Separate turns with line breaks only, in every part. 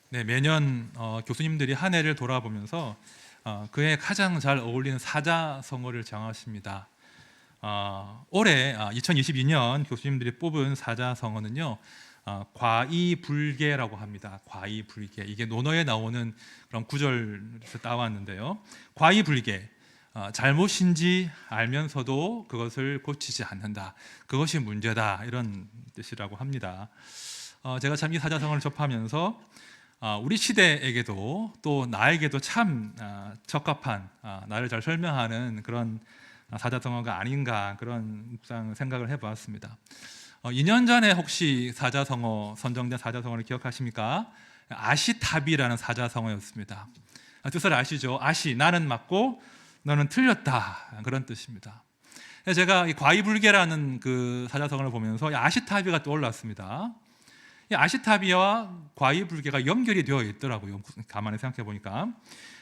네, 매년 교수님들이 한 해를 돌아보면서 그해 가장 잘 어울리는 사자성어를 정하십니다. 올해 2022년 교수님들이 뽑은 사자성어는요, 과이불개라고 합니다. 과이불개. 이게 논어에 나오는 그런 구절에서 따왔는데요. 과이불개. 잘못인지 알면서도 그것을 고치지 않는다. 그것이 문제다. 이런 뜻이라고 합니다. 제가 참 이 사자성어를 접하면서 우리 시대에게도 또 나에게도 참 적합한, 나를 잘 설명하는 그런 사자성어가 아닌가, 그런 묵상 생각을 해보았습니다. 2년 전에 혹시 사자성어, 선정된 사자성어를 기억하십니까? 아시타비라는 사자성어였습니다. 뜻을 아시죠? 아시, 나는 맞고 너는 틀렸다, 그런 뜻입니다. 제가 이 과이불개라는 그 사자성어를 보면서 아시타비가 떠올랐습니다. 이 아시타비와 과이불개가 연결이 되어 있더라고요. 가만히 생각해 보니까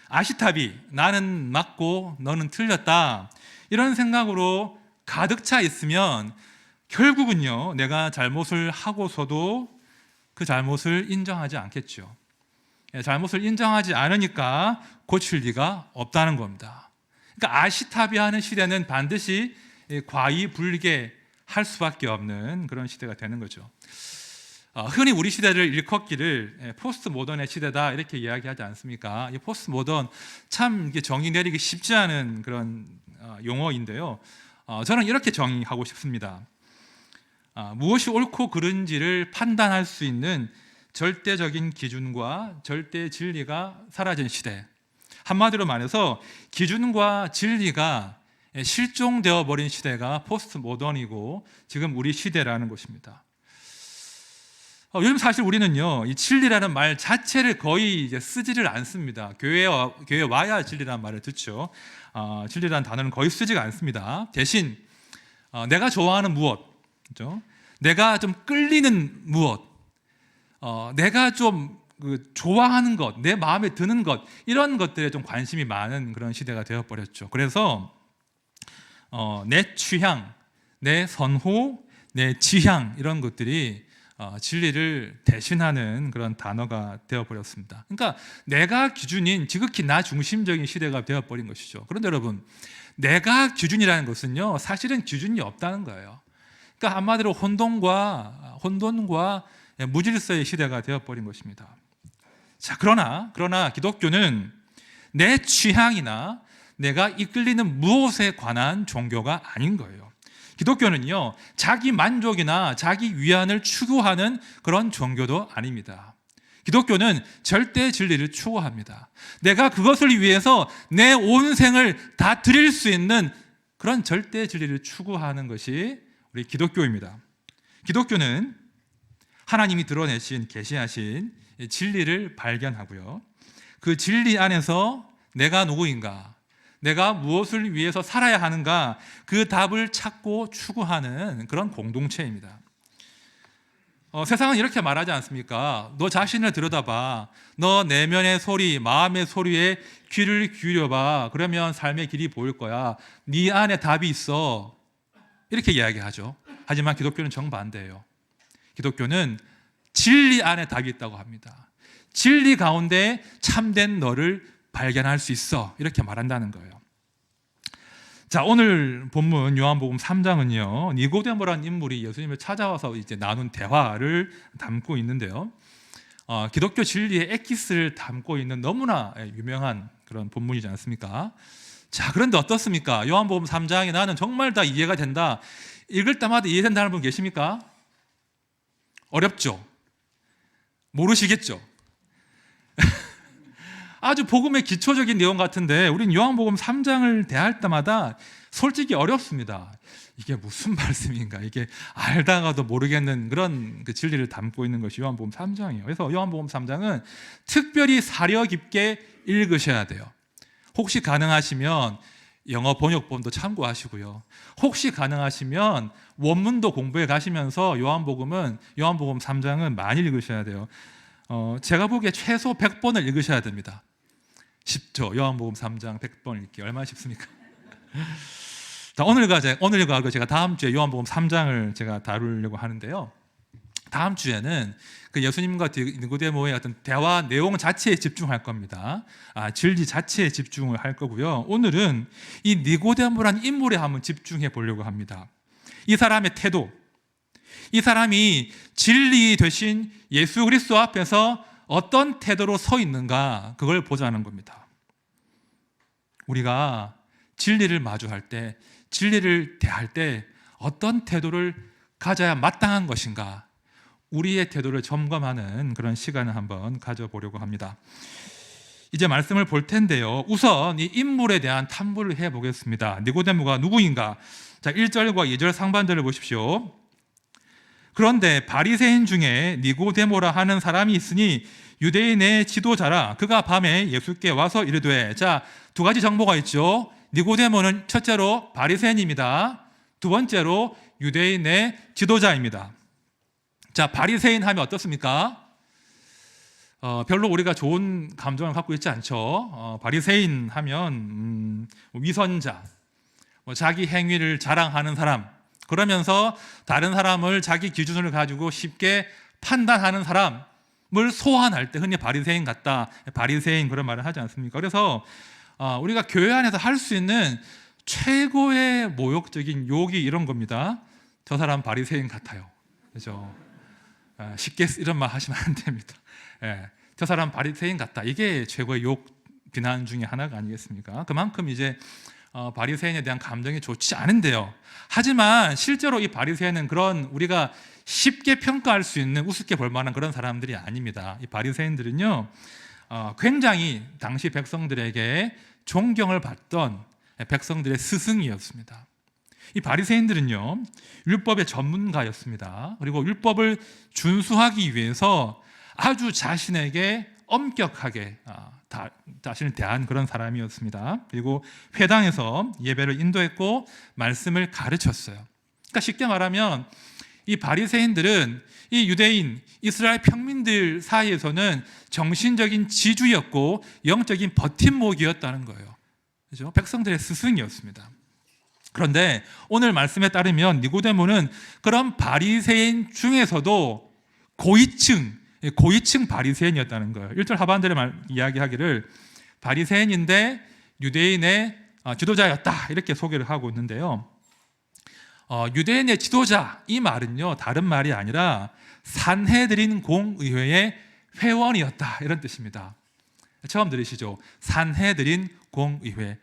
아시타비, 나는 맞고 너는 틀렸다, 이런 생각으로 가득 차 있으면 결국은요, 내가 잘못을 하고서도 그 잘못을 인정하지 않겠죠. 잘못을 인정하지 않으니까 고칠 리가 없다는 겁니다. 그러니까 아시타비하는 시대는 반드시 과이불개할 수밖에 없는 그런 시대가 되는 거죠. 흔히 우리 시대를 일컫기를 포스트 모던의 시대다, 이렇게 이야기하지 않습니까? 이 포스트 모던 참 정의 내리기 쉽지 않은 그런 용어인데요. 저는 이렇게 정의하고 싶습니다. 무엇이 옳고 그른지를 판단할 수 있는 절대적인 기준과 절대 진리가 사라진 시대. 한마디로 말해서 기준과 진리가 실종되어 버린 시대가 포스트 모던이고 지금 우리 시대라는 것입니다. 요즘 사실 우리는요, 이 진리라는 말 자체를 거의 이제 쓰지를 않습니다. 교회에 와야 진리라는 말을 듣죠. 진리라는 단어는 거의 쓰지가 않습니다. 대신 내가 좋아하는 무엇, 그렇죠? 내가 좀 끌리는 무엇, 내가 좀 좋아하는 것, 내 마음에 드는 것, 이런 것들에 좀 관심이 많은 그런 시대가 되어버렸죠. 그래서 내 취향, 내 선호, 내 지향, 이런 것들이 진리를 대신하는 그런 단어가 되어버렸습니다. 그러니까 내가 기준인 지극히 나 중심적인 시대가 되어버린 것이죠. 그런데 여러분, 내가 기준이라는 것은요, 사실은 기준이 없다는 거예요. 그러니까 한마디로 혼돈과 무질서의 시대가 되어버린 것입니다. 자, 그러나 기독교는 내 취향이나 내가 이끌리는 무엇에 관한 종교가 아닌 거예요. 기독교는요, 자기 만족이나 자기 위안을 추구하는 그런 종교도 아닙니다. 기독교는 절대 진리를 추구합니다. 내가 그것을 위해서 내 온 생을 다 드릴 수 있는 그런 절대 진리를 추구하는 것이 우리 기독교입니다. 기독교는 하나님이 드러내신, 계시하신 진리를 발견하고요, 그 진리 안에서 내가 누구인가, 내가 무엇을 위해서 살아야 하는가, 그 답을 찾고 추구하는 그런 공동체입니다. 세상은 이렇게 말하지 않습니까? 너 자신을 들여다봐. 너 내면의 소리, 마음의 소리에 귀를 기울여봐. 그러면 삶의 길이 보일 거야. 네 안에 답이 있어. 이렇게 이야기하죠. 하지만 기독교는 정반대예요. 기독교는 진리 안에 답이 있다고 합니다. 진리 가운데 참된 너를 발견할 수 있어, 이렇게 말한다는 거예요. 자, 오늘 본문 요한복음 3장은요, 니고데모라는 인물이 예수님을 찾아와서 이제 나눈 대화를 담고 있는데요, 기독교 진리의 엑기스를 담고 있는 너무나 유명한 그런 본문이지 않습니까? 자, 그런데 어떻습니까? 요한복음 3장이 나는 정말 다 이해가 된다, 읽을 때마다 이해된다는 분 계십니까? 어렵죠? 모르시겠죠? 아주 복음의 기초적인 내용 같은데 우린 요한복음 3장을 대할 때마다 솔직히 어렵습니다. 이게 무슨 말씀인가, 이게 알다가도 모르겠는 그런 그 진리를 담고 있는 것이 요한복음 3장이에요. 그래서 요한복음 3장은 특별히 사려 깊게 읽으셔야 돼요. 혹시 가능하시면 영어 번역본도 참고하시고요, 혹시 가능하시면 원문도 공부해 가시면서 요한복음 3장은 많이 읽으셔야 돼요. 제가 보기에 최소 100번을 읽으셔야 됩니다. 쉽죠? 요한복음 3장 100번 읽기 얼마나 쉽습니까? 자, 오늘과 제가 다음 주에 요한복음 3장을 제가 다루려고 하는데요, 다음 주에는 그 예수님과 니고데모의 어떤 대화 내용 자체에 집중할 겁니다. 진리 자체에 집중을 할 거고요. 오늘은 이 니고데모라는 인물에 한번 집중해 보려고 합니다. 이 사람의 태도, 이 사람이 진리 되신 예수 그리스도 앞에서 어떤 태도로 서 있는가, 그걸 보자는 겁니다. 우리가 진리를 마주할 때, 진리를 대할 때 어떤 태도를 가져야 마땅한 것인가, 우리의 태도를 점검하는 그런 시간을 한번 가져보려고 합니다. 이제 말씀을 볼 텐데요. 우선 이 인물에 대한 탐구를 해보겠습니다. 니고데모가 누구인가? 자, 1절과 2절 상반절을 보십시오. 그런데 바리새인 중에 니고데모라 하는 사람이 있으니 유대인의 지도자라. 그가 밤에 예수께 와서 이르되. 자, 두 가지 정보가 있죠. 니고데모는 첫째로 바리새인입니다. 두 번째로 유대인의 지도자입니다. 자, 바리새인 하면 어떻습니까? 별로 우리가 좋은 감정을 갖고 있지 않죠. 바리새인 하면 위선자, 자기 행위를 자랑하는 사람, 그러면서 다른 사람을 자기 기준을 가지고 쉽게 판단하는 사람을 소환할 때 흔히 바리새인 같다, 바리새인 그런 말을 하지 않습니까? 그래서 우리가 교회 안에서 할 수 있는 최고의 모욕적인 욕이 이런 겁니다. 저 사람 바리새인 같아요. 그죠? 쉽게 이런 말 하시면 안 됩니다. 저 사람 바리새인 같다. 이게 최고의 욕 비난 중에 하나가 아니겠습니까? 그만큼 이제 바리새인에 대한 감정이 좋지 않은데요. 하지만 실제로 이 바리새인은 그런 우리가 쉽게 평가할 수 있는, 우습게 볼 만한 그런 사람들이 아닙니다. 이 바리새인들은요, 굉장히 당시 백성들에게 존경을 받던 백성들의 스승이었습니다. 이 바리새인들은요, 율법의 전문가였습니다. 그리고 율법을 준수하기 위해서 아주 자신에게 엄격하게 자신을 대한 그런 사람이었습니다. 그리고 회당에서 예배를 인도했고 말씀을 가르쳤어요. 그러니까 쉽게 말하면 이 바리새인들은 이 유대인, 이스라엘 평민들 사이에서는 정신적인 지주였고 영적인 버팀목이었다는 거예요. 그죠? 백성들의 스승이었습니다. 그런데 오늘 말씀에 따르면 니고데모는 그런 바리새인 중에서도 고위층 바리새인이었다는 거예요. 1절 하반절에 이야기하기를 바리새인인데 유대인의 지도자였다, 이렇게 소개를 하고 있는데요. 유대인의 지도자, 이 말은요 다른 말이 아니라 산헤드린 공의회의 회원이었다, 이런 뜻입니다. 처음 들으시죠? 산헤드린 공의회.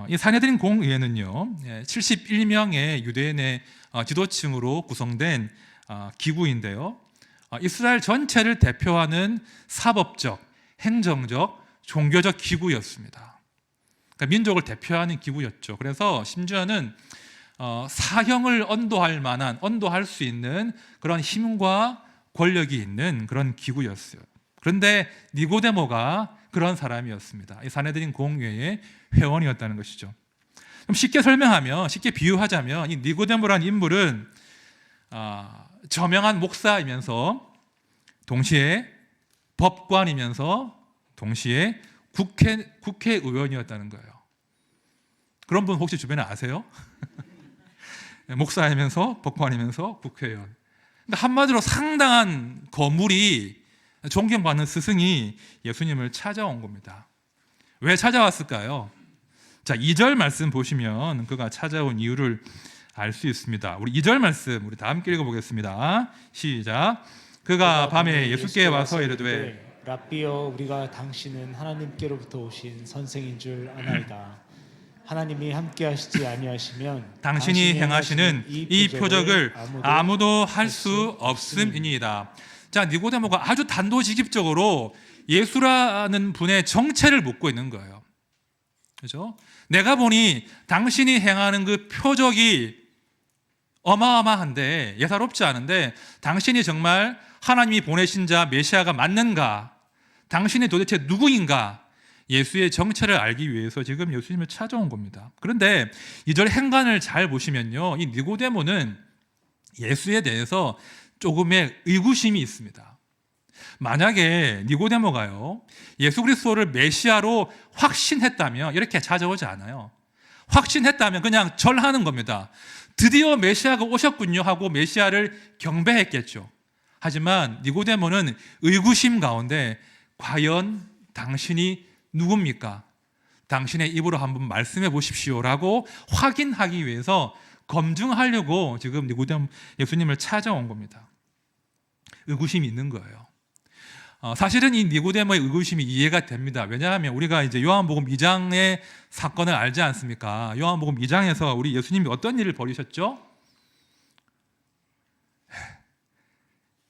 이 산헤드린 공의회는요 71명의 유대인의 지도층으로 구성된 기구인데요, 이스라엘 전체를 대표하는 사법적, 행정적, 종교적 기구였습니다. 그러니까 민족을 대표하는 기구였죠. 그래서 심지어는 사형을 언도할 수 있는 그런 힘과 권력이 있는 그런 기구였어요. 그런데 니고데모가 그런 사람이었습니다. 이 산헤드린 공회의 회원이었다는 것이죠. 그럼 쉽게 비유하자면 이 니고데모라는 인물은 저명한 목사이면서 동시에 법관이면서 동시에 국회의원이었다는 거예요. 그런 분 혹시 주변에 아세요? 목사이면서 법관이면서 국회의원. 그러니까 한마디로 상당한 거물이, 존경받는 스승이 예수님을 찾아온 겁니다. 왜 찾아왔을까요? 자, 2절 말씀 보시면 그가 찾아온 이유를 알 수 있습니다. 우리 2절 말씀 우리 다 함께 읽어보겠습니다. 시작. 그가 밤에 예수께 와서 이르되
랍비여, 우리가 당신은 하나님께로부터 오신 선생인 줄 아나이다. 하나님이 함께 하시지 아니하시면
당신이 행하시는 이 표적을 아무도 할 수 없음이니이다. 자, 니고데모가 아주 단도직입적으로 예수라는 분의 정체를 묻고 있는 거예요. 그렇죠? 내가 보니 당신이 행하는 그 표적이 어마어마한데, 예사롭지 않은데 당신이 정말 하나님이 보내신 자 메시아가 맞는가? 당신이 도대체 누구인가? 예수의 정체를 알기 위해서 지금 예수님을 찾아온 겁니다. 그런데 2절 행간을 잘 보시면요, 이 니고데모는 예수에 대해서 조금의 의구심이 있습니다. 만약에 니고데모가요 예수 그리스도를 메시아로 확신했다면 이렇게 찾아오지 않아요. 확신했다면 그냥 절하는 겁니다. 드디어 메시아가 오셨군요 하고 메시아를 경배했겠죠. 하지만 니고데모는 의구심 가운데 과연 당신이 누굽니까? 당신의 입으로 한번 말씀해 보십시오라고 확인하기 위해서 검증하려고 지금 니고데모 예수님을 찾아온 겁니다. 의구심이 있는 거예요. 사실은 이 니고데모의 의구심이 이해가 됩니다. 왜냐하면 우리가 이제 요한복음 2장의 사건을 알지 않습니까? 요한복음 2장에서 우리 예수님이 어떤 일을 벌이셨죠?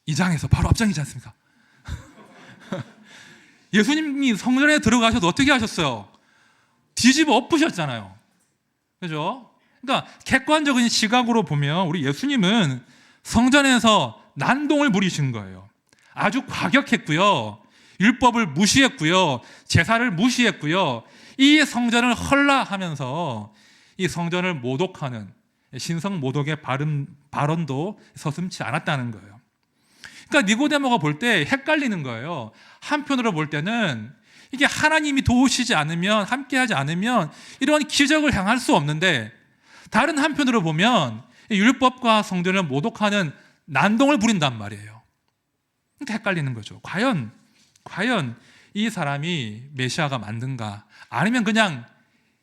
2장에서 바로 앞장이지 않습니까? 예수님이 성전에 들어가셔서 어떻게 하셨어요? 뒤집어 엎으셨잖아요. 그죠? 그러니까 객관적인 시각으로 보면 우리 예수님은 성전에서 난동을 부리신 거예요. 아주 과격했고요. 율법을 무시했고요. 제사를 무시했고요. 이 성전을 헐라 하면서 이 성전을 모독하는 신성 모독의 발언도 서슴지 않았다는 거예요. 그러니까 니고데모가 볼 때 헷갈리는 거예요. 한편으로 볼 때는 이게 하나님이 도우시지 않으면, 함께하지 않으면 이런 기적을 행할 수 없는데, 다른 한편으로 보면 율법과 성전을 모독하는 난동을 부린단 말이에요. 그러니까 헷갈리는 거죠. 과연 이 사람이 메시아가 맞는가? 아니면 그냥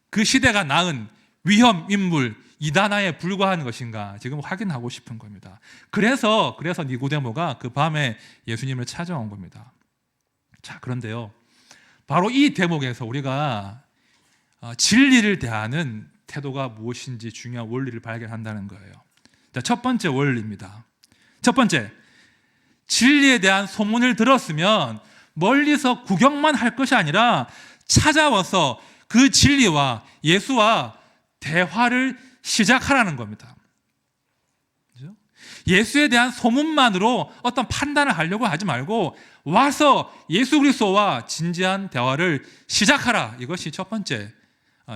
그 시대가 낳은 위험 인물 이다나에 불과한 것인가? 지금 확인하고 싶은 겁니다. 그래서 니고데모가 그 밤에 예수님을 찾아온 겁니다. 자, 그런데요, 바로 이 대목에서 우리가 진리를 대하는 태도가 무엇인지 중요한 원리를 발견한다는 거예요. 자, 첫 번째 원리입니다. 첫 번째, 진리에 대한 소문을 들었으면 멀리서 구경만 할 것이 아니라 찾아와서 그 진리와 예수와 대화를 시작하라는 겁니다. 그렇죠? 예수에 대한 소문만으로 어떤 판단을 하려고 하지 말고 와서 예수 그리스도와 진지한 대화를 시작하라. 이것이 첫 번째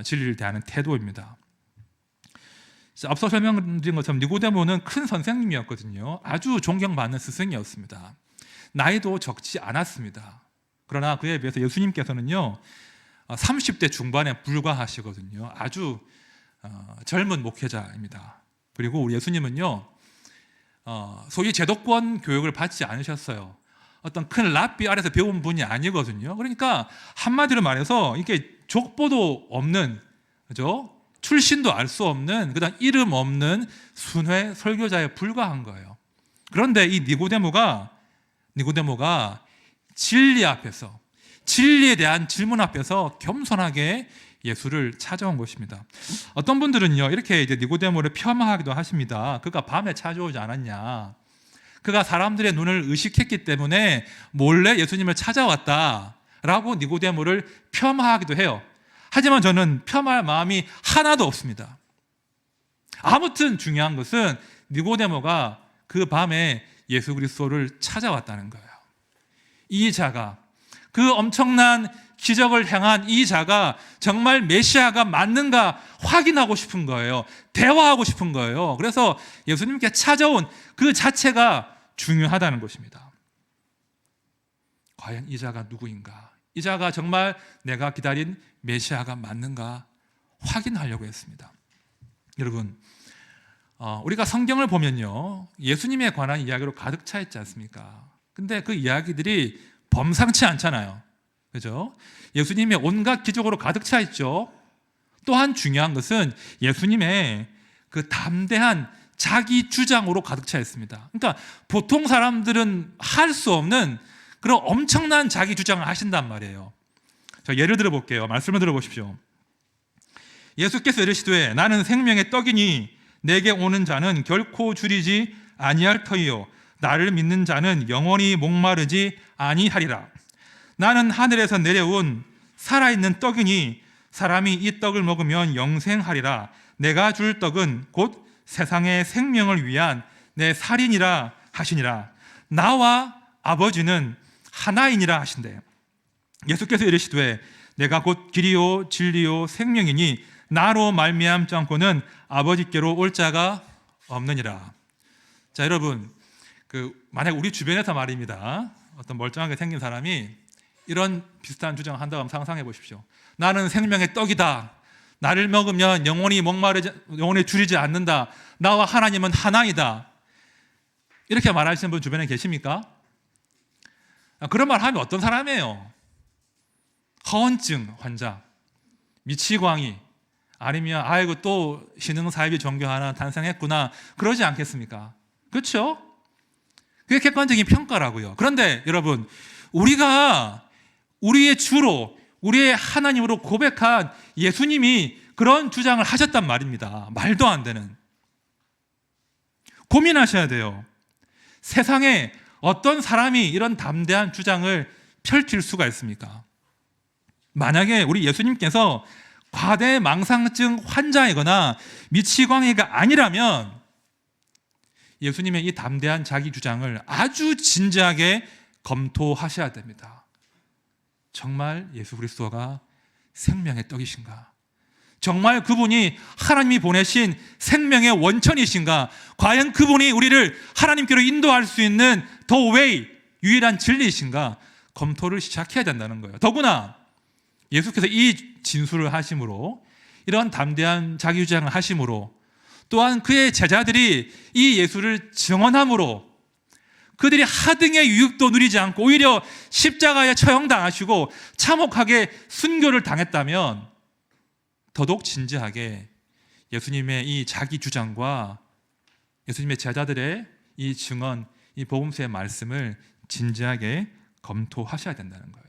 진리를 대하는 태도입니다. 앞서 설명드린 것처럼 니고데모는 큰 선생님이었거든요. 아주 존경받는 스승이었습니다. 나이도 적지 않았습니다. 그러나 그에 비해서 예수님께서는요 30대 중반에 불과하시거든요. 아주 젊은 목회자입니다. 그리고 우리 예수님은요 소위 제도권 교육을 받지 않으셨어요. 어떤 큰 랍비 아래서 배운 분이 아니거든요. 그러니까 한마디로 말해서 이게 족보도 없는, 그죠? 출신도 알 수 없는, 그다음 이름 없는 순회 설교자에 불과한 거예요. 그런데 이 니고데모가 진리 앞에서, 진리에 대한 질문 앞에서 겸손하게 예수를 찾아온 것입니다. 어떤 분들은요 이렇게 이제 니고데모를 폄하하기도 하십니다. 그가 밤에 찾아오지 않았냐, 그가 사람들의 눈을 의식했기 때문에 몰래 예수님을 찾아왔다라고 니고데모를 폄하하기도 해요. 하지만 저는 폄하할 마음이 하나도 없습니다. 아무튼 중요한 것은 니고데모가 그 밤에 예수 그리스도를 찾아왔다는 거예요. 이 자가, 그 엄청난 기적을 행한 이 자가 정말 메시아가 맞는가 확인하고 싶은 거예요. 대화하고 싶은 거예요. 그래서 예수님께 찾아온 그 자체가 중요하다는 것입니다. 과연 이 자가 누구인가? 이 자가 정말 내가 기다린 메시아가 맞는가 확인하려고 했습니다. 여러분, 우리가 성경을 보면요 예수님에 관한 이야기로 가득 차 있지 않습니까? 근데 그 이야기들이 범상치 않잖아요. 그죠? 예수님의 온갖 기적으로 가득 차 있죠. 또한 중요한 것은 예수님의 그 담대한 자기 주장으로 가득 차 있습니다. 그러니까 보통 사람들은 할 수 없는 그런 엄청난 자기 주장을 하신단 말이에요. 자, 예를 들어 볼게요. 말씀을 들어보십시오. 예수께서 이르시되 나는 생명의 떡이니 내게 오는 자는 결코 줄이지 아니할 터이요 나를 믿는 자는 영원히 목마르지 아니하리라. 나는 하늘에서 내려온 살아있는 떡이니 사람이 이 떡을 먹으면 영생하리라. 내가 줄 떡은 곧 세상의 생명을 위한 내 살이니라 하시니라. 나와 아버지는 하나이니라 하신대. 예수께서 이르시되 내가 곧 길이요 진리요 생명이니 나로 말미암지 않고는 아버지께로 올 자가 없느니라. 자, 여러분, 만약 우리 주변에서 말입니다, 어떤 멀쩡하게 생긴 사람이 이런 비슷한 주장을 한다고 하면 상상해 보십시오. 나는 생명의 떡이다. 나를 먹으면 영원히 줄이지 않는다. 나와 하나님은 하나이다. 이렇게 말하시는 분 주변에 계십니까? 그런 말 하면 어떤 사람이에요? 허언증 환자, 미치광이, 아니면 아이고 또 신흥사이비 종교 하나 탄생했구나, 그러지 않겠습니까? 그렇죠? 그게 객관적인 평가라고요. 그런데 여러분, 우리가 우리의 주로, 우리의 하나님으로 고백한 예수님이 그런 주장을 하셨단 말입니다. 말도 안 되는. 고민하셔야 돼요. 세상에 어떤 사람이 이런 담대한 주장을 펼칠 수가 있습니까? 만약에 우리 예수님께서 과대망상증 환자이거나 미치광이가 아니라면 예수님의 이 담대한 자기 주장을 아주 진지하게 검토하셔야 됩니다. 정말 예수 그리스도가 생명의 떡이신가? 정말 그분이 하나님이 보내신 생명의 원천이신가? 과연 그분이 우리를 하나님께로 인도할 수 있는 the way, 유일한 진리이신가? 검토를 시작해야 된다는 거예요. 더구나 예수께서 이 진술을 하심으로, 이런 담대한 자기 주장을 하심으로, 또한 그의 제자들이 이 예수를 증언함으로 그들이 하등의 유익도 누리지 않고 오히려 십자가에 처형당하시고 참혹하게 순교를 당했다면 더더욱 진지하게 예수님의 이 자기 주장과 예수님의 제자들의 이 증언, 이 복음서의 말씀을 진지하게 검토하셔야 된다는 거예요.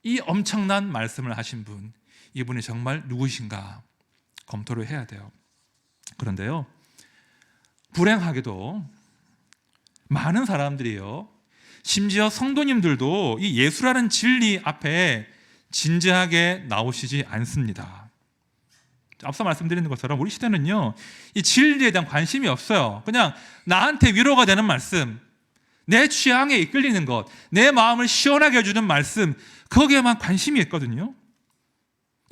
이 엄청난 말씀을 하신 분, 이분이 정말 누구신가 검토를 해야 돼요. 그런데요, 불행하게도 많은 사람들이요, 심지어 성도님들도 이 예수라는 진리 앞에 진지하게 나오시지 않습니다. 앞서 말씀드린 것처럼 우리 시대는요, 이 진리에 대한 관심이 없어요. 그냥 나한테 위로가 되는 말씀, 내 취향에 이끌리는 것, 내 마음을 시원하게 해주는 말씀, 거기에만 관심이 있거든요.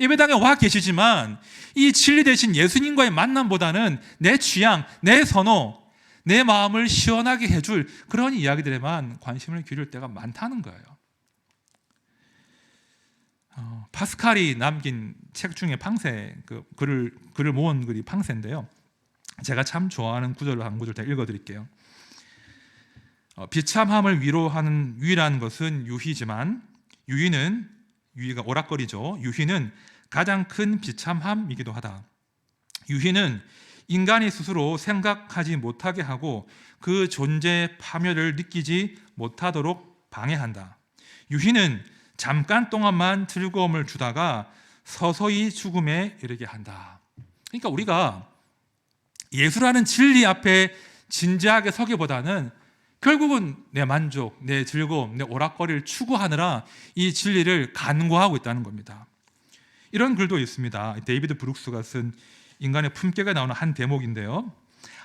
예배당에 와 계시지만 이 진리 되신 예수님과의 만남보다는 내 취향, 내 선호, 내 마음을 시원하게 해줄 그런 이야기들에만 관심을 기울일 때가 많다는 거예요. 파스칼이 남긴 책 중에 팡세, 글을 모은 글이 팡세인데요, 제가 참 좋아하는 구절을 한 구절 제가 읽어드릴게요. 비참함을 위로하는 유일한 것은 유희지만 유희가 오락거리죠. 유희는 가장 큰 비참함이기도 하다. 유희는 인간이 스스로 생각하지 못하게 하고 그 존재의 파멸을 느끼지 못하도록 방해한다. 유희는 잠깐 동안만 즐거움을 주다가 서서히 죽음에 이르게 한다. 그러니까 우리가 예수라는 진리 앞에 진지하게 서기보다는 결국은 내 만족, 내 즐거움, 내 오락거리를 추구하느라 이 진리를 간과하고 있다는 겁니다. 이런 글도 있습니다. 데이비드 브룩스가 쓴 인간의 품격에 나오는 한 대목인데요,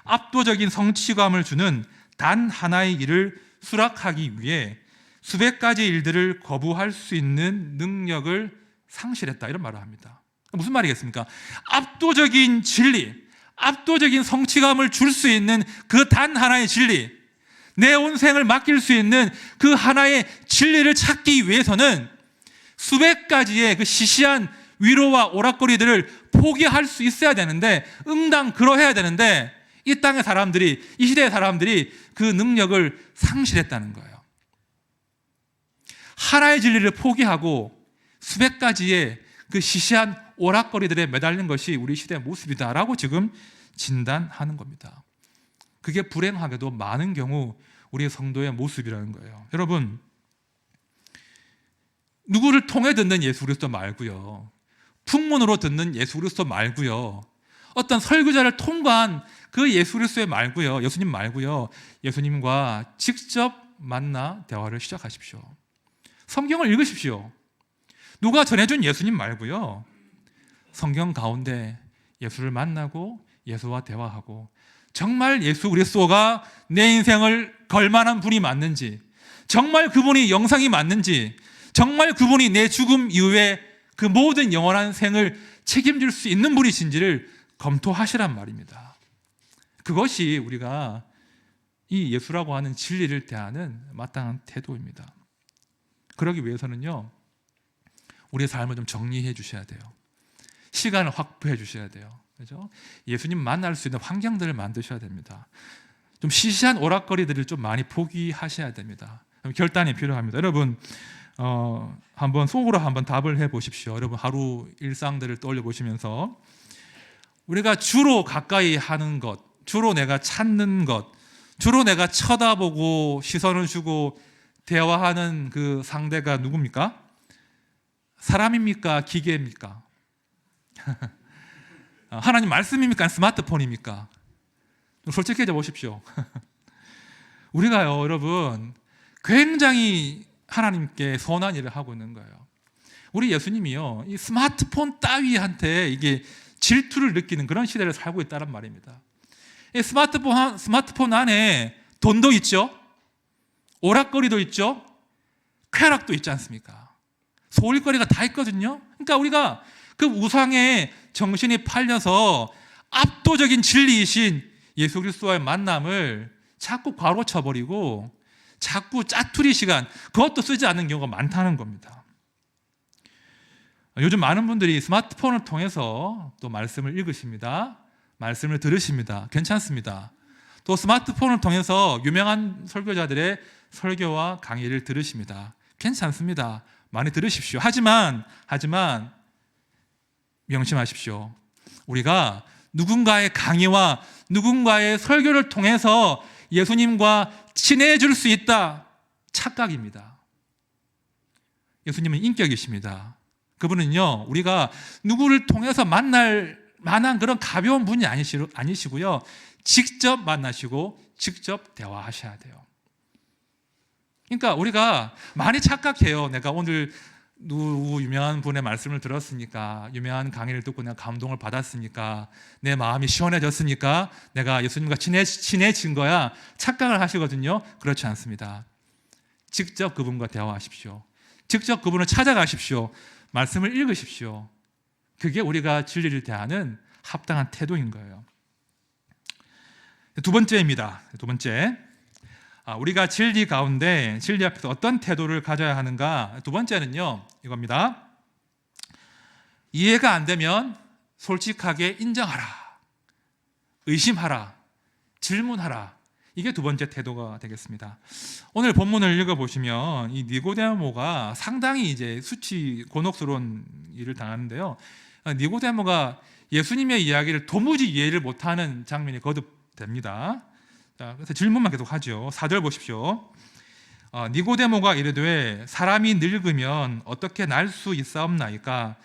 압도적인 성취감을 주는 단 하나의 일을 수락하기 위해 수백 가지 일들을 거부할 수 있는 능력을 상실했다, 이런 말을 합니다. 무슨 말이겠습니까? 압도적인 진리, 압도적인 성취감을 줄 수 있는 그 단 하나의 진리, 내 온 생을 맡길 수 있는 그 하나의 진리를 찾기 위해서는 수백 가지의 그 시시한 위로와 오락거리들을 포기할 수 있어야 되는데, 응당 그러해야 되는데, 이 땅의 사람들이, 이 시대의 사람들이 그 능력을 상실했다는 거예요. 하나의 진리를 포기하고 수백 가지의 그 시시한 오락거리들에 매달린 것이 우리 시대의 모습이다라고 지금 진단하는 겁니다. 그게 불행하게도 많은 경우 우리 성도의 모습이라는 거예요. 여러분, 누구를 통해 듣는 예수 그리스도 말고요, 풍문으로 듣는 예수 그리스도 말고요, 어떤 설교자를 통과한 그 예수 그리스도의 말고요, 예수님 말고요, 예수님과 직접 만나 대화를 시작하십시오. 성경을 읽으십시오. 누가 전해준 예수님 말고요, 성경 가운데 예수를 만나고 예수와 대화하고 정말 예수 그리스도가 내 인생을 걸만한 분이 맞는지, 정말 그분이 영상이 맞는지, 정말 그분이 내 죽음 이후에 그 모든 영원한 생을 책임질 수 있는 분이신지를 검토하시란 말입니다. 그것이 우리가 이 예수라고 하는 진리를 대하는 마땅한 태도입니다. 그러기 위해서는요, 우리의 삶을 좀 정리해 주셔야 돼요. 시간을 확보해 주셔야 돼요. 그렇죠? 예수님 만날 수 있는 환경들을 만드셔야 됩니다. 좀 시시한 오락거리들을 좀 많이 포기하셔야 됩니다. 결단이 필요합니다. 여러분 한번 속으로 한번 답을 해보십시오. 여러분 하루 일상들을 떠올려 보시면서 우리가 주로 가까이 하는 것, 주로 내가 찾는 것, 주로 내가 쳐다보고 시선을 주고 대화하는 그 상대가 누굽니까? 사람입니까? 기계입니까? 하나님 말씀입니까? 스마트폰입니까? 좀 솔직해져 보십시오. 우리가요, 여러분, 굉장히 하나님께 선한 일을 하고 있는 거예요. 우리 예수님이요, 이 스마트폰 따위한테 이게 질투를 느끼는 그런 시대를 살고 있다는 말입니다. 이 스마트폰 안에 돈도 있죠, 오락거리도 있죠, 쾌락도 있지 않습니까? 소일거리가 다 있거든요. 그러니까 우리가 그 우상에 정신이 팔려서 압도적인 진리이신 예수 그리스도와의 만남을 자꾸 과로쳐버리고 자꾸 짜투리 시간, 그것도 쓰지 않는 경우가 많다는 겁니다. 요즘 많은 분들이 스마트폰을 통해서 또 말씀을 읽으십니다. 말씀을 들으십니다. 괜찮습니다. 또 스마트폰을 통해서 유명한 설교자들의 설교와 강의를 들으십니다. 괜찮습니다. 많이 들으십시오. 하지만 명심하십시오. 우리가 누군가의 강의와 누군가의 설교를 통해서 예수님과 친해질 수 있다, 착각입니다. 예수님은 인격이십니다. 그분은요, 우리가 누구를 통해서 만날 만한 그런 가벼운 분이 아니시고요, 직접 만나시고 직접 대화하셔야 돼요. 그러니까 우리가 많이 착각해요. 내가 오늘 누구 유명한 분의 말씀을 들었으니까, 유명한 강의를 듣고 내가 감동을 받았으니까, 내 마음이 시원해졌으니까 내가 예수님과 친해진 거야, 착각을 하시거든요. 그렇지 않습니다. 직접 그분과 대화하십시오. 직접 그분을 찾아가십시오. 말씀을 읽으십시오. 그게 우리가 진리를 대하는 합당한 태도인 거예요. 두 번째입니다. 두 번째, 우리가 진리 가운데, 진리 앞에서 어떤 태도를 가져야 하는가. 두 번째는요, 이겁니다. 이해가 안 되면 솔직하게 인정하라, 의심하라, 질문하라. 이게 두 번째 태도가 되겠습니다. 오늘 본문을 읽어보시면 이 니고데모가 상당히 이제 수치 곤혹스러운 일을 당하는데요, 니고데모가 예수님의 이야기를 도무지 이해를 못하는 장면이 거듭됩니다. 자, 그래서 질문만 계속 하죠. 4절 보십시오. 니고데모가 이르되 사람이 늙으면 어떻게 날 수 있사옵나이까?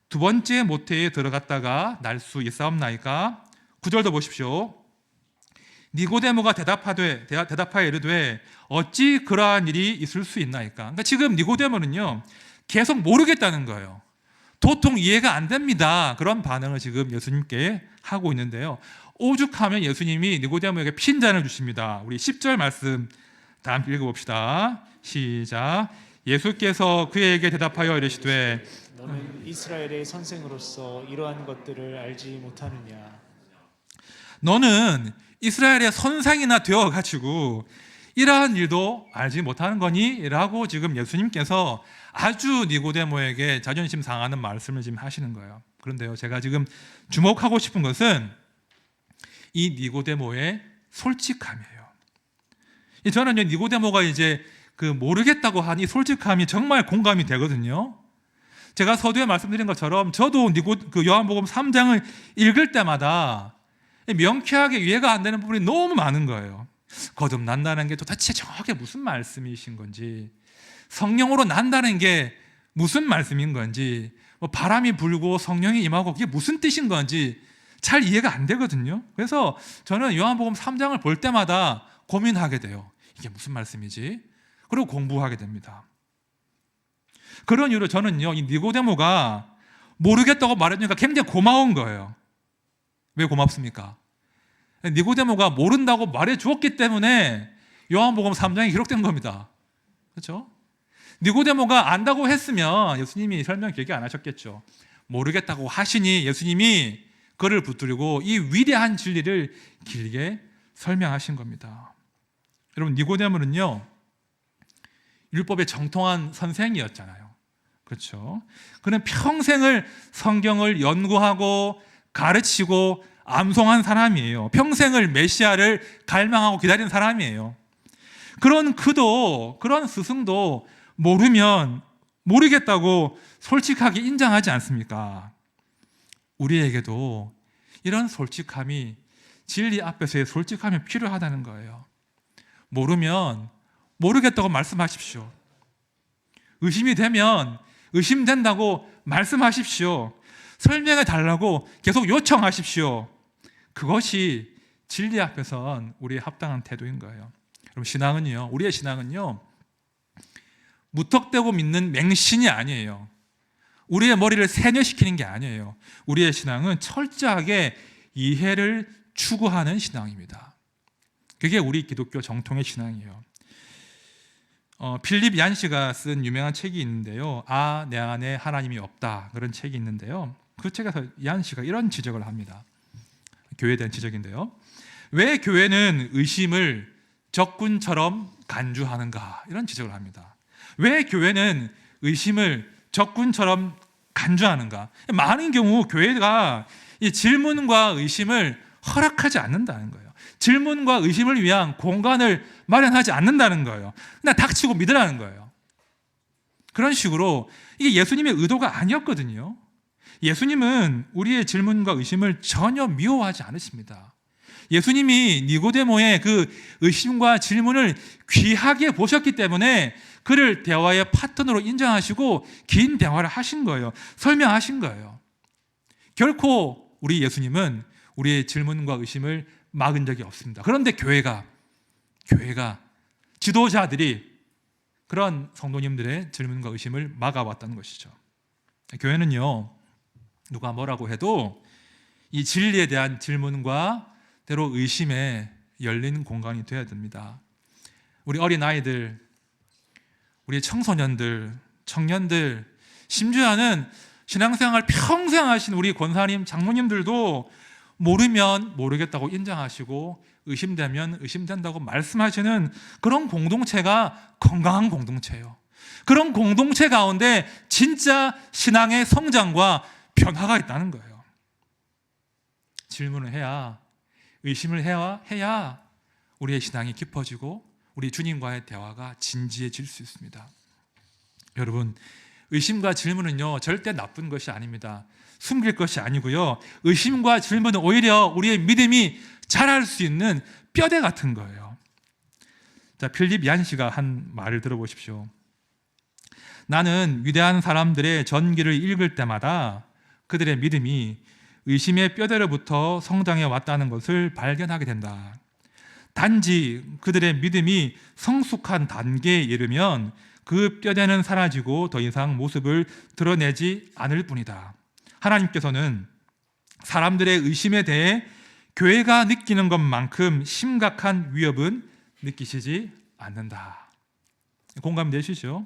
두 번째 모태에 들어갔다가 날 수 있사옵나이까? 9절도 보십시오. 니고데모가 대답하여 이르되 어찌 그러한 일이 있을 수 있나이까? 그러니까 지금 니고데모는요, 계속 모르겠다는 거예요. 도통 이해가 안 됩니다. 그런 반응을 지금 예수님께 하고 있는데요, 오죽하면 예수님이 니고데모에게 핀잔을 주십니다. 우리 10절 말씀 다 함께 읽어봅시다. 시작. 예수께서 그에게 대답하여 이르시되
너는 이스라엘의 선생으로서 이러한 것들을 알지 못하느냐?
너는 이스라엘의 선생이나 되어가지고 이러한 일도 알지 못하는 거니? 라고 지금 예수님께서 아주 니고데모에게 자존심 상하는 말씀을 지금 하시는 거예요. 그런데요, 제가 지금 주목하고 싶은 것은 이 니고데모의 솔직함이에요. 저는 니고데모가 이제 그 모르겠다고 하니 솔직함이 정말 공감이 되거든요. 제가 서두에 말씀드린 것처럼 저도 요한복음 3장을 읽을 때마다 명쾌하게 이해가 안 되는 부분이 너무 많은 거예요. 거듭난다는 게 도대체 정확하게 무슨 말씀이신 건지, 성령으로 난다는 게 무슨 말씀인 건지, 바람이 불고 성령이 임하고 그게 무슨 뜻인 건지 잘 이해가 안 되거든요. 그래서 저는 요한복음 3장을 볼 때마다 고민하게 돼요. 이게 무슨 말씀이지? 그리고 공부하게 됩니다. 그런 이유로 저는요, 이 니고데모가 모르겠다고 말해주니까 굉장히 고마운 거예요. 왜 고맙습니까? 니고데모가 모른다고 말해 주었기 때문에 요한복음 3장이 기록된 겁니다. 그렇죠? 니고데모가 안다고 했으면 예수님이 설명 길게 안 하셨겠죠. 모르겠다고 하시니 예수님이 그를 붙들고 이 위대한 진리를 길게 설명하신 겁니다. 여러분, 니고데모는요, 율법의 정통한 선생이었잖아요. 그렇죠? 그는 평생을 성경을 연구하고 가르치고 암송한 사람이에요. 평생을 메시아를 갈망하고 기다린 사람이에요. 그런 그도, 그런 스승도 모르면 모르겠다고 솔직하게 인정하지 않습니까? 우리에게도 이런 솔직함이, 진리 앞에서의 솔직함이 필요하다는 거예요. 모르면 모르겠다고 말씀하십시오. 의심이 되면 의심된다고 말씀하십시오. 설명해 달라고 계속 요청하십시오. 그것이 진리 앞에선 우리의 합당한 태도인 거예요. 그럼 신앙은요, 우리의 신앙은요, 무턱대고 믿는 맹신이 아니에요. 우리의 머리를 세뇌시키는 게 아니에요. 우리의 신앙은 철저하게 이해를 추구하는 신앙입니다. 그게 우리 기독교 정통의 신앙이에요. 필립 얀시가 쓴 유명한 책이 있는데요. 내 안에 하나님이 없다, 그런 책이 있는데요. 그 책에서 얀시가 이런 지적을 합니다. 교회에 대한 지적인데요. 왜 교회는 의심을 적군처럼 간주하는가, 이런 지적을 합니다. 왜 교회는 의심을 적군처럼 간주하는가? 많은 경우 교회가 이 질문과 의심을 허락하지 않는다는 거예요. 질문과 의심을 위한 공간을 마련하지 않는다는 거예요. 그냥 닥치고 믿으라는 거예요. 그런 식으로 이게 예수님의 의도가 아니었거든요. 예수님은 우리의 질문과 의심을 전혀 미워하지 않으십니다. 예수님이 니고데모의 그 의심과 질문을 귀하게 보셨기 때문에 그를 대화의 파트너로 인정하시고 긴 대화를 하신 거예요. 설명하신 거예요. 결코 우리 예수님은 우리의 질문과 의심을 막은 적이 없습니다. 그런데 교회가 지도자들이 그런 성도님들의 질문과 의심을 막아왔다는 것이죠. 교회는요, 누가 뭐라고 해도 이 진리에 대한 질문과 때로 의심에 열린 공간이 되어야 됩니다. 우리 어린아이들, 우리 청소년들, 청년들, 심지어는 신앙생활 평생 하신 우리 권사님, 장로님들도 모르면 모르겠다고 인정하시고 의심되면 의심된다고 말씀하시는 그런 공동체가 건강한 공동체예요. 그런 공동체 가운데 진짜 신앙의 성장과 변화가 있다는 거예요. 질문을 해야, 의심을 해야 우리의 신앙이 깊어지고 우리 주님과의 대화가 진지해질 수 있습니다. 여러분, 의심과 질문은요, 절대 나쁜 것이 아닙니다. 숨길 것이 아니고요, 의심과 질문은 오히려 우리의 믿음이 자랄 수 있는 뼈대 같은 거예요. 자, 필립 얀시가 한 말을 들어보십시오. 나는 위대한 사람들의 전기를 읽을 때마다 그들의 믿음이 의심의 뼈대로부터 성장해 왔다는 것을 발견하게 된다. 단지 그들의 믿음이 성숙한 단계에 이르면 그 뼈대는 사라지고 더 이상 모습을 드러내지 않을 뿐이다. 하나님께서는 사람들의 의심에 대해 교회가 느끼는 것만큼 심각한 위협은 느끼시지 않는다. 공감되시죠?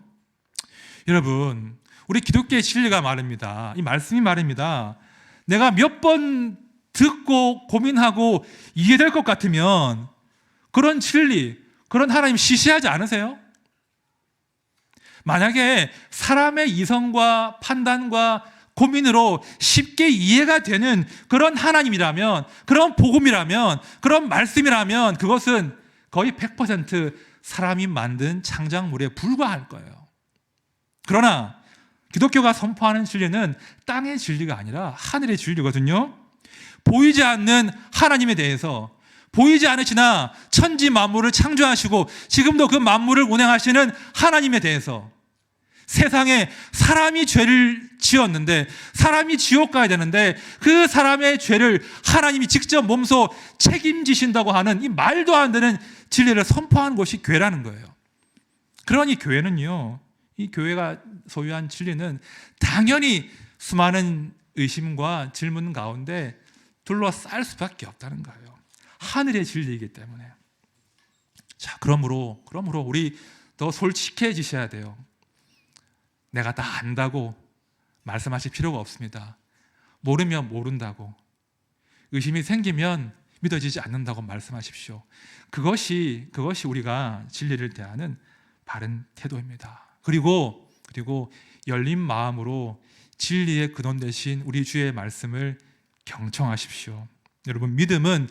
여러분, 우리 기독교의 진리가 말입니다. 이 말씀이 말입니다. 내가 몇 번 듣고 고민하고 이해될 것 같으면 그런 진리, 그런 하나님 시시하지 않으세요? 만약에 사람의 이성과 판단과 고민으로 쉽게 이해가 되는 그런 하나님이라면, 그런 복음이라면, 그런 말씀이라면 그것은 거의 100% 사람이 만든 창작물에 불과할 거예요. 그러나 기독교가 선포하는 진리는 땅의 진리가 아니라 하늘의 진리거든요. 보이지 않는 하나님에 대해서, 보이지 않으시나 천지 만물을 창조하시고 지금도 그 만물을 운행하시는 하나님에 대해서, 세상에 사람이 죄를 지었는데, 사람이 지옥 가야 되는데 그 사람의 죄를 하나님이 직접 몸소 책임지신다고 하는 이 말도 안 되는 진리를 선포하는 것이 교회라는 거예요. 그러니 교회는요, 이 교회가 소유한 진리는 당연히 수많은 의심과 질문 가운데 둘러쌀 수밖에 없다는 거예요. 하늘의 진리이기 때문에. 자, 그러므로 우리 더 솔직해지셔야 돼요. 내가 다 안다고 말씀하실 필요가 없습니다. 모르면 모른다고, 의심이 생기면 믿어지지 않는다고 말씀하십시오. 그것이 우리가 진리를 대하는 바른 태도입니다. 그리고 열린 마음으로 진리의 근원 되신 우리 주의 말씀을 경청하십시오. 여러분, 믿음은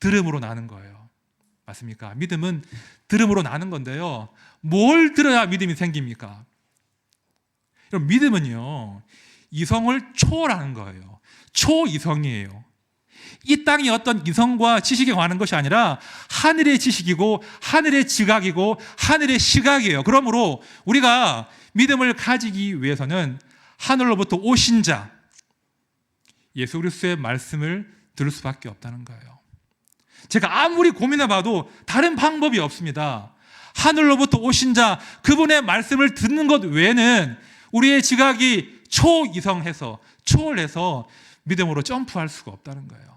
들음으로 나는 거예요. 맞습니까? 믿음은 들음으로 나는 건데요. 뭘 들어야 믿음이 생깁니까? 여러분, 믿음은요, 이성을 초월하는 거예요. 초이성이에요. 이 땅이 어떤 이성과 지식에 관한 것이 아니라 하늘의 지식이고 하늘의 지각이고 하늘의 시각이에요. 그러므로 우리가 믿음을 가지기 위해서는 하늘로부터 오신 자 예수 그리스도의 말씀을 들을 수밖에 없다는 거예요. 제가 아무리 고민해봐도 다른 방법이 없습니다. 하늘로부터 오신 자 그분의 말씀을 듣는 것 외에는 우리의 지각이 초이성해서 초월해서 믿음으로 점프할 수가 없다는 거예요.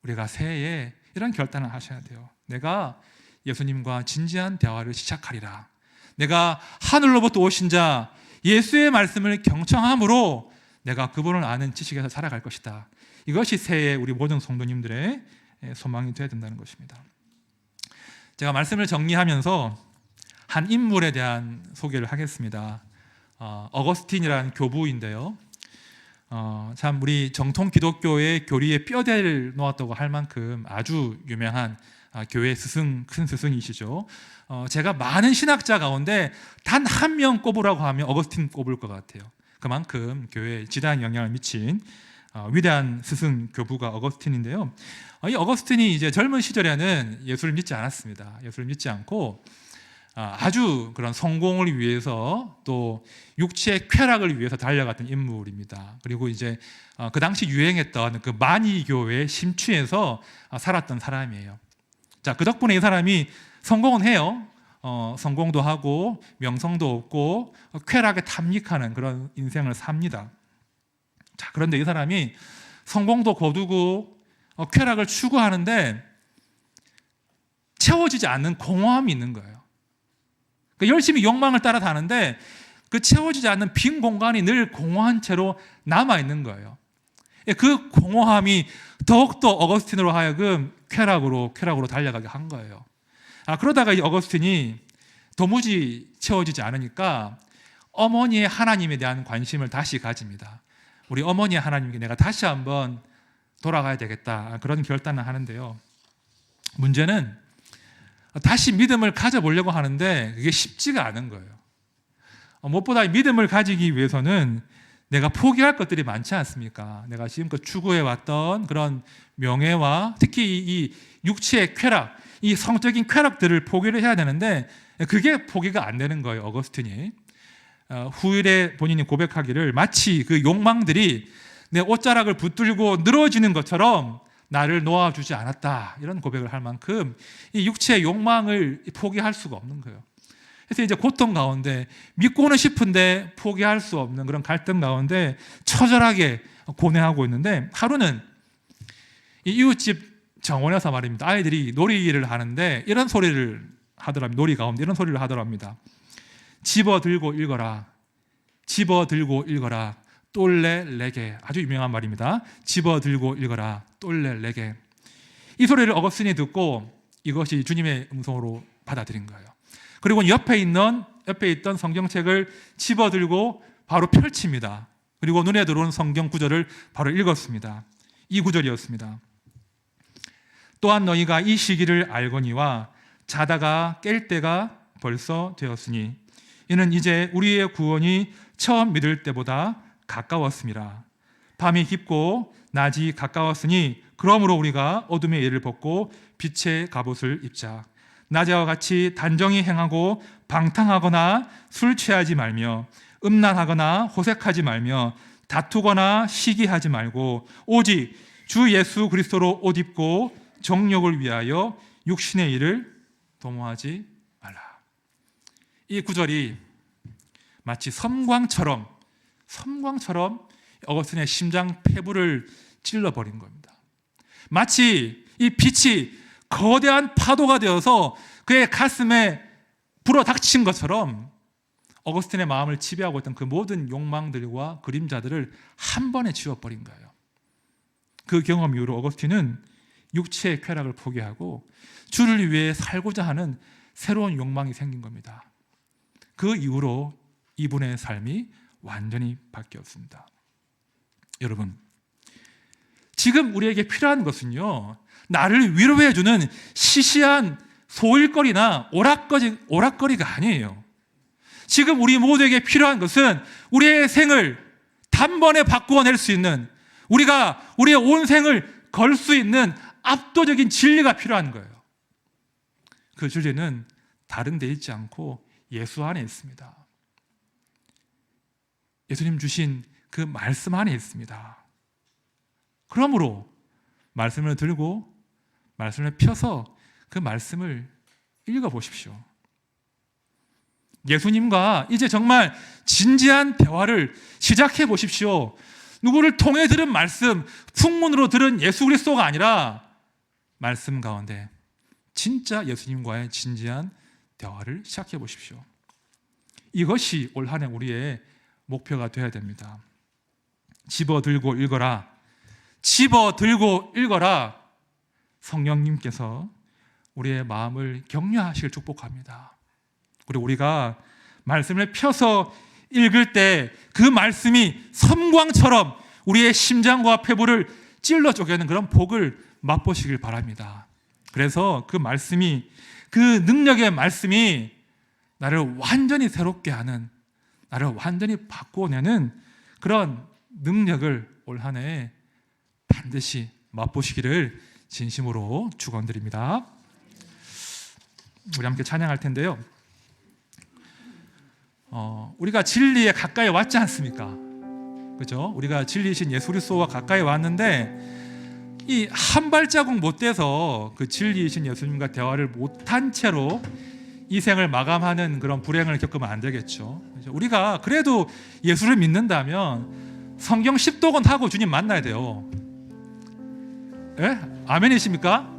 우리가 새해에 이런 결단을 하셔야 돼요. 내가 예수님과 진지한 대화를 시작하리라. 내가 하늘로부터 오신 자 예수의 말씀을 경청함으로 내가 그분을 아는 지식에서 살아갈 것이다. 이것이 새해 우리 모든 성도님들의 소망이 되어야 된다는 것입니다. 제가 말씀을 정리하면서 한 인물에 대한 소개를 하겠습니다. 어거스틴이라는 교부인데요. 참 우리 정통 기독교의 교리에 뼈대를 놓았다고 할 만큼 아주 유명한 교회 스승, 큰 스승이시죠. 제가 많은 신학자 가운데 단 한 명 꼽으라고 하면 어거스틴 꼽을 것 같아요. 그만큼 교회에 지대한 영향을 미친 위대한 스승 교부가 어거스틴인데요. 이 어거스틴이 이제 젊은 시절에는 예수를 믿지 않았습니다. 예수를 믿지 않고 아주 그런 성공을 위해서 또 육체의 쾌락을 위해서 달려갔던 인물입니다. 그리고 이제 그 당시 유행했던 그 만이교에 심취해서 살았던 사람이에요. 자, 그 덕분에 이 사람이 성공은 해요. 성공도 하고 명성도 얻고 쾌락에 탐닉하는 그런 인생을 삽니다. 자, 그런데 이 사람이 성공도 거두고 쾌락을 추구하는데 채워지지 않는 공허함이 있는 거예요. 열심히 욕망을 따라다는데 그 채워지지 않는 빈 공간이 늘 공허한 채로 남아있는 거예요. 그 공허함이 더욱더 어거스틴으로 하여금 쾌락으로 달려가게 한 거예요. 그러다가 이 어거스틴이 도무지 채워지지 않으니까 어머니의 하나님에 대한 관심을 다시 가집니다. 우리 어머니의 하나님께 내가 다시 한번 돌아가야 되겠다, 그런 결단을 하는데요. 문제는 다시 믿음을 가져보려고 하는데 그게 쉽지가 않은 거예요. 무엇보다 믿음을 가지기 위해서는 내가 포기할 것들이 많지 않습니까? 내가 지금껏 추구해왔던 그런 명예와 특히 이 육체의 쾌락, 이 성적인 쾌락들을 포기를 해야 되는데 그게 포기가 안 되는 거예요. 어거스틴이 후일에 본인이 고백하기를 마치 그 욕망들이 내 옷자락을 붙들고 늘어지는 것처럼 나를 놓아주지 않았다, 이런 고백을 할 만큼 이 육체의 욕망을 포기할 수가 없는 거예요. 그래서 이제 고통 가운데 믿고는 싶은데 포기할 수 없는 그런 갈등 가운데 처절하게 고뇌하고 있는데 하루는 이 이웃집 정원에서 말입니다. 아이들이 놀이를 하는데 이런 소리를 하더랍니다. 놀이 가운데 이런 소리를 하더랍니다. 집어들고 읽어라. 집어들고 읽어라. 똘레 레게. 아주 유명한 말입니다. 집어들고 읽어라. 똘레 레게. 이 소리를 어거스틴이 듣고 이것이 주님의 음성으로 받아들인 거예요. 그리고 옆에 있던 성경책을 집어들고 바로 펼칩니다. 그리고 눈에 들어온 성경 구절을 바로 읽었습니다. 이 구절이었습니다. 또한 너희가 이 시기를 알거니와 자다가 깰 때가 벌써 되었으니 이는 이제 우리의 구원이 처음 믿을 때보다 가까웠습니다. 밤이 깊고 낮이 가까웠으니 그러므로 우리가 어둠의 예를 벗고 빛의 갑옷을 입자. 낮에와 같이 단정히 행하고 방탕하거나 술 취하지 말며 음란하거나 호색하지 말며 다투거나 시기하지 말고 오직 주 예수 그리스도로 옷 입고 정욕을 위하여 육신의 일을 도모하지 말라. 이 구절이 마치 섬광처럼 어거스틴의 심장 폐부를 찔러버린 겁니다. 마치 이 빛이 거대한 파도가 되어서 그의 가슴에 불어닥친 것처럼 어거스틴의 마음을 지배하고 있던 그 모든 욕망들과 그림자들을 한 번에 지워버린 거예요. 그 경험 이후로 어거스틴은 육체의 쾌락을 포기하고 주를 위해 살고자 하는 새로운 욕망이 생긴 겁니다. 그 이후로 이분의 삶이 완전히 바뀌었습니다. 여러분, 지금 우리에게 필요한 것은요, 나를 위로해주는 시시한 소일거리나 오락거리가 아니에요. 지금 우리 모두에게 필요한 것은 우리의 생을 단번에 바꾸어낼 수 있는, 우리가 우리의 온 생을 걸 수 있는 압도적인 진리가 필요한 거예요. 그 진리는 다른 데 있지 않고 예수 안에 있습니다. 예수님 주신 그 말씀 안에 있습니다. 그러므로 말씀을 들고 말씀을 펴서 그 말씀을 읽어보십시오. 예수님과 이제 정말 진지한 대화를 시작해 보십시오. 누구를 통해 들은 말씀, 풍문으로 들은 예수 그리스도가 아니라 말씀 가운데 진짜 예수님과의 진지한 대화를 시작해 보십시오. 이것이 올 한 해 우리의 목표가 되어야 됩니다. 집어들고 읽어라. 집어들고 읽어라. 성령님께서 우리의 마음을 격려하시길 축복합니다. 그리고 우리가 말씀을 펴서 읽을 때 그 말씀이 섬광처럼 우리의 심장과 폐부를 찔러 쪼개는 그런 복을 맛보시길 바랍니다. 그래서 그 말씀이, 그 능력의 말씀이 나를 완전히 새롭게 하는, 나를 완전히 바꾸어내는 그런 능력을 올 한 해 반드시 맛보시기를 진심으로 축원드립니다. 우리 함께 찬양할 텐데요. 우리가 진리에 가까이 왔지 않습니까? 그죠? 우리가 진리이신 예수 그리스도와 가까이 왔는데 이 한 발자국 못 돼서 그 진리이신 예수님과 대화를 못한 채로 이 생을 마감하는 그런 불행을 겪으면 안 되겠죠. 우리가 그래도 예수를 믿는다면 성경 10독은 하고 주님 만나야 돼요. 예? 아멘이십니까?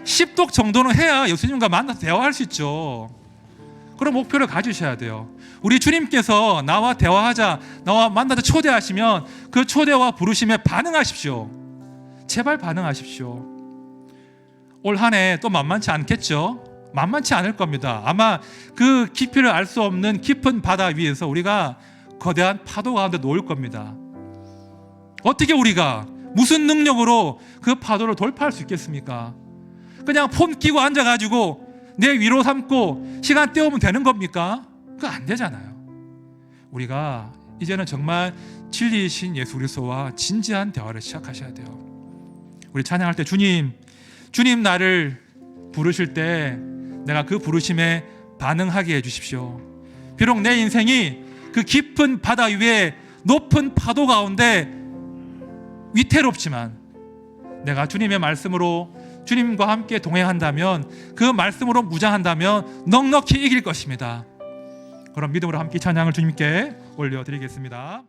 10독 정도는 해야 예수님과 만나서 대화할 수 있죠. 그런 목표를 가지셔야 돼요. 우리 주님께서 나와 대화하자, 나와 만나자 초대하시면 그 초대와 부르심에 반응하십시오. 제발 반응하십시오. 올 한 해 또 만만치 않겠죠? 만만치 않을 겁니다. 아마 그 깊이를 알 수 없는 깊은 바다 위에서 우리가 거대한 파도 가운데 놓일 겁니다. 어떻게 우리가 무슨 능력으로 그 파도를 돌파할 수 있겠습니까? 그냥 폰 끼고 앉아가지고 내 위로 삼고 시간 때우면 되는 겁니까? 그거 안 되잖아요. 우리가 이제는 정말 진리이신 예수 그리스도와 진지한 대화를 시작하셔야 돼요. 우리 찬양할 때 주님 나를 부르실 때 내가 그 부르심에 반응하게 해주십시오. 비록 내 인생이 그 깊은 바다 위에 높은 파도 가운데 위태롭지만 내가 주님의 말씀으로 주님과 함께 동행한다면, 그 말씀으로 무장한다면 넉넉히 이길 것입니다. 그럼 믿음으로 함께 찬양을 주님께 올려드리겠습니다.